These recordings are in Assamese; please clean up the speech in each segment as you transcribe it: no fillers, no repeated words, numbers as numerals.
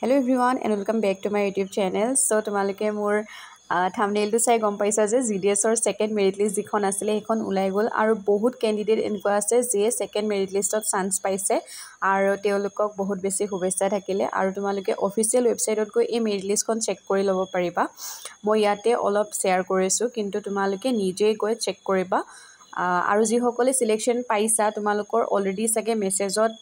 Hello everyone and welcome back to my YouTube channel. So তোমালোকে মোৰ থাম্বনেইলটো চাই গম পাইছা যে GDS ৰ সেকেন্ড মেৰিট লিষ্ট যিখন আছিল সেইখন ওলাই গল আৰু বহুত ক্যান্ডিডেট এনেকুৱা আছে যে সেকেন্ড মেৰিট লিষ্টত চান্স পাইছে আৰু তেওঁলোকক বহুত বেছি শুভেচ্ছা থাকিলে আৰু তোমালোকে অফিচিয়েল ৱেবসাইটত গৈ এই মেৰিট লিষ্টখন চেক কৰি ল'ব পাৰিবা মই ইয়াতে অলপ শেয়াৰ কৰিছো কিন্তু তোমালোকে নিজে গৈ চেক কৰিবা আৰু যি সকলে সিলেকশন পাইছা তোমালোকৰ অলৰেডি সকে মেছেজত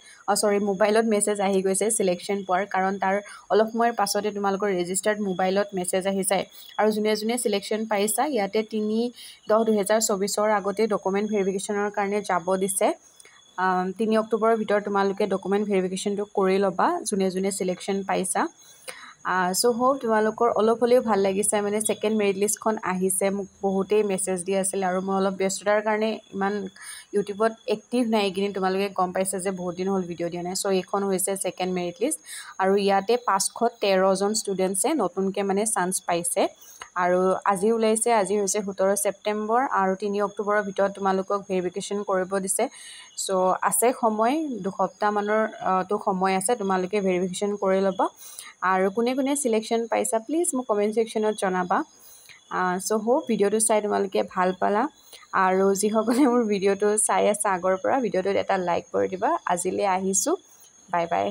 মোবাইলত মেছেজ আহি গৈছে সিলেকশন পোৱাৰ কাৰণ তাৰ অলপ সময়ৰ পাছতে তোমালোকৰ ৰেজিষ্টাৰ্ড মোবাইলত মেছেজ আহি যায় আৰু জুনে জুনে সিলেকশন পাইছা ইয়াতে 3/10/2024 ৰ আগতে ডকুমেন্ট ভেৰিফিকেশনৰ কাৰণে যাব দিছে 3 অক্টোবৰৰ ভিতৰত তোমালোকে ডকুমেন্ট ভেৰিফিকেশনটো কৰি লবা জুনে জুনে সিলেকশন পাইছা সো হোপ তোমালোকৰ অলপ হলেও ভাল লাগিছে মানে সেকেন্ড মেৰিট লিষ্টখন আহিছে মোক বহুতেই মেছেজ দি আছিল আৰু মই অলপ ব্যস্ততাৰ কাৰণে ইমান ইউটিউবত এক্টিভ নাই কিনে তোমালোকে গম পাইছে যে বহুত দিন হল ভিডিও দিয়া নাই সো এইখন হৈছে সেকেন্ড মেৰিট লিষ্ট আৰু ইয়াতে 513 জন ষ্টুডেন্টছে নতুনকে মানে চান্স পাইছে আৰু আজি ওলাইছে আজি হৈছে 17 ছেপ্টেম্বৰ আৰু 3 অক্টোবৰৰ ভিতৰত তোমালোকক ভেৰিফিকেশন কৰিব দিছে সো আছে সময় দুসপ্তাহ মানৰ তো সময় আছে তোমালোকে ভেৰিফিকেশন কৰি লবা আৰু কোনে কোনে সিলেকশন পাইছা প্লিজ মোক কমেন্ট সেকশনত জনাবা সো হোপ ভিডিওটো চাই তোমালোকে ভাল পালা আৰু যি সকলে মোৰ ভিডিওটো চাই আছে আগৰ পৰা ভিডিওটোত এটা লাইক কৰি দিবা আজিলৈ আহিছো বাই বাই